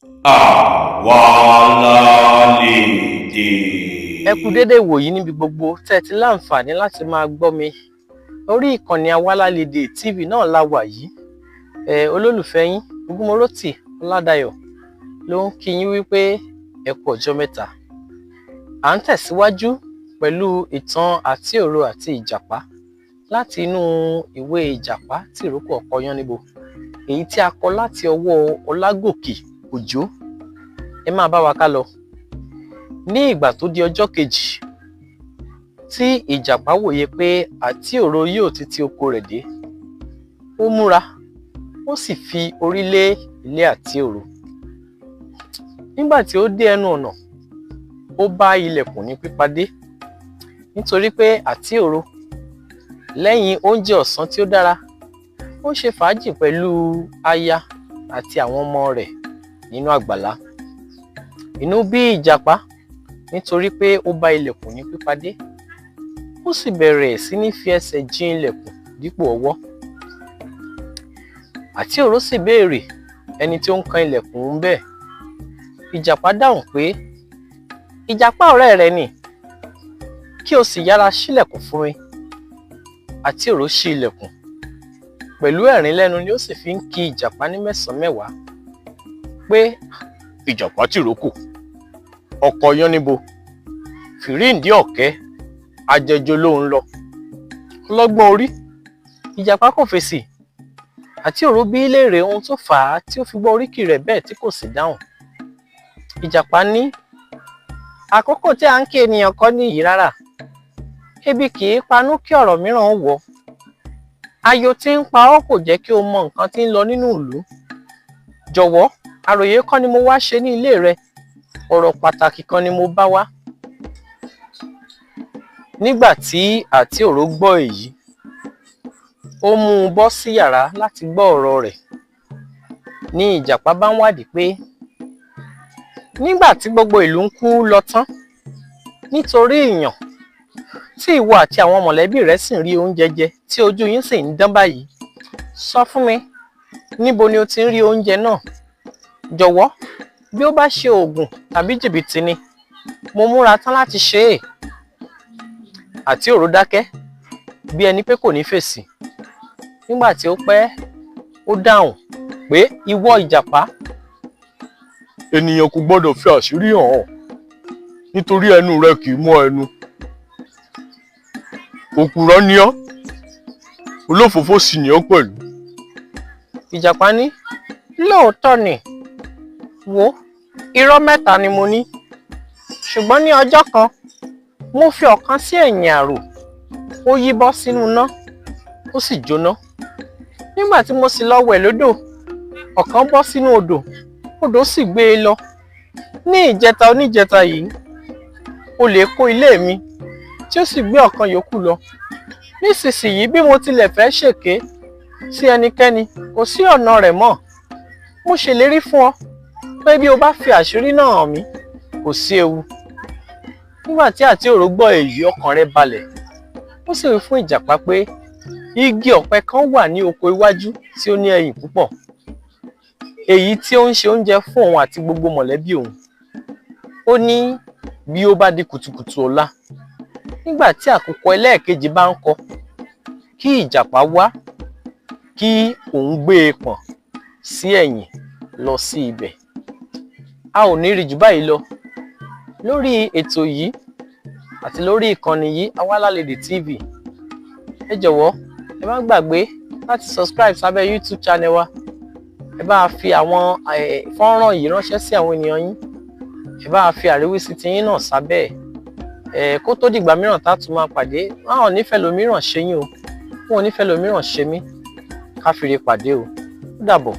àwa la lè dè. Ẹ kú dédé ìwòyí níbi gbogbo tẹ́ ti láǹfààní láti máa gbọ́ mi. Orí ìkànnì Àwa la lè dè TV náà la wà yìí. Olólùfẹ́ yín Ògúnmọ́rọ́tì Ọládayọ̀ ló ń kí yín wípé ẹ kú ọjọ́ mẹ́ta. À ń tẹ̀síwájú pẹ̀lú ìtàn Àtíòro àti Ìjàpá láti inú ìwé Ìjàpá tìrókò ọkọ Yáníbo, èyí tí a kọ láti ọwọ́ Ọlágòkè Òjó. Ẹ máa bá wa ká lọ. Ní ìgbà tó di ọjọ́ kejì tí Ìjàpá wòye pé Àtíòro yóò ti ti oko rẹ̀ dé, ó múra ó sì fi orí lé ilé Àtíòro. Nígbà tí ó dé ẹnu ọ̀nà, ó bá ilẹ̀kùn ní pípadé nítorí pé Àtíòro lẹ́yìn oúnjẹ ọ̀sán tí ó dára, ó ṣe fàájì pẹ̀lú aya àti àwọn ọmọ rẹ̀ nínú àgbàlá. Inú bí Ìjàpá nítorí pé ó bá ilẹ̀kùn ní pípadé, ó sì bẹ̀rẹ̀ sí ní fi ẹsẹ̀ jín ilẹ̀kùn dípò ọwọ́. Àtíòro sì béèrè ẹni tí ó ń kan ilẹ̀kùn ń bẹ̀. Ìjàpá dáhùn pé Ìjàpá ọ̀rẹ́ rẹ̀ ni, kí o sì yára ṣílẹ̀kùn fún mi. Àtíòro ṣí ilẹ̀kùn pẹ̀lú ẹ̀rín lẹ́nu ni ó sì fi ń kí Ìjàpá ní mẹ́sàn-án mẹ́wàá pé Ìjàpá tìrókò ọkọ Yáníbo, fìríǹdí ọ̀kẹ́, ajẹjọ ló ń lọ, ọlọ́gbọ́n orí. Ìjàpá kò fèsì. Àtíòro bí léèrè ohun tó fà á tí ó fi gbọ́ oríkì rẹ̀ bẹ́ẹ̀ tí kò sì dáhùn. Ìjàpá ní àkókò tí à ń kí ènìyàn kọ́ nìyí rárá, ebi kì í panú kí ọ̀rọ̀ mìíràn wọ̀. Ayọ̀ tí ń pa ọ́ kò jẹ́ kí o mọ nǹkan tí ń lọ nínú ìlú. Jọ̀wọ́, àròyé kọ́ ni mo wá ṣe ní ilé rẹ, ọ̀rọ̀ pàtàkì kan ni mo bá wá. Nígbà tí Àtíòro gbọ́ èyí, ó mú un bọ́ sí yàrá láti gbọ́ ọ̀rọ̀ rẹ̀. Ní Ìjàpá bá ń wádìí pé nígbà tí gbogbo ìlú ń kú lọ tán nítorí ìyàn, tí ìwọ àti àwọn mọ̀lẹ́bí rẹ̀ sì ń rí oúnjẹ jẹ tí ojú yín sì ń dán báyìí, sọ fún mi, níbo ni o ti ń rí oúnjẹ náà? Jọ̀wọ́, bí ó bá ṣe oògùn tàbí jìbìtì ni, mo múra tán láti ṣe é. Àtíòro dákẹ́ bí ẹni pé kò ní fèsì. Nígbà tí ó pẹ́, ó dáhùn pé ìwọ Ìjàpá, ènìyàn kò gbọ́dọ̀ fi àṣírí hàn ọ́ nítorí ẹnu rẹ kì í mọ́ ẹnu. Òpùrọ́ ni ọ́, olófòófó sì ni ọ́ pẹ̀lú. Ìjàpá ní lóòótọ́ ni, wò, irọ́ mẹ́ta ni mo ní, ṣùgbọ́n ní ọjọ́ kan mo fi ọ̀kan sí ẹ̀yìn àrò, ó yí bọ́ sínú iná, ó sì jóná. Nígbà tí mo sì lọ wẹ̀ lódò, ọ̀kan bọ́ sínú odò, odò sì gbé e lọ. Ní ìjẹta oníjẹta yìí, olè kó ilé mi tí ó sì gbé ọ̀kan yòókù lọ. Nísinsìnyí bí mo tilẹ̀ fẹ́ ṣèké sí ẹnikẹ́ni, kò sí ọ̀nà rẹ̀ mọ́. Mo ṣèlérí fún ọ pé bí o bá fi àṣírí náà hàn mí, kò sí ewu. Nígbà tí Àtíòro gbọ́ èyí, ọkàn rẹ̀ balẹ̀. Ó sì wí fún Ìjàpá pé igi ọ̀pẹ kan wà ní oko iwájú tí ó ní ẹyìn púpọ̀, èyí tí ó ń ṣe oúnjẹ fún òun àti gbogbo mọ̀lẹ́bí òun. Ó ní bí ó bá di kùtùkùtù ọ̀la, nígbà tí àkùkọ ẹlẹ́ẹ̀kejì bá ń kọ, kí Ìjàpá wá, kí òun gbé e pọ̀n sí ẹ̀yìn lọ sí ibẹ̀. A ò ní rí jù báyìí lọ lórí ètò yìí àti lórí ìkànnì yìí Àwa la lè dè TV. Ẹ jọ̀wọ́, ẹ má gbàgbé láti subscribe sábẹ́ YouTube channel wa. Ẹ bá fi àwọn fọ́nrán yìí ránṣẹ́ sí àwọn ènìyàn yín. Ẹ bá fi àríwísí tiyín náà sábẹ́ ẹ̀. Kó tó dìgbà mìíràn tá tún máa pàdé, wọn ò nífẹ̀ẹ́ lòmíràn ṣe yín o, wọn ò nífẹ̀ẹ́ lòmíràn ṣe mí. Ká fìrè pàdé o. Ó dàbọ̀.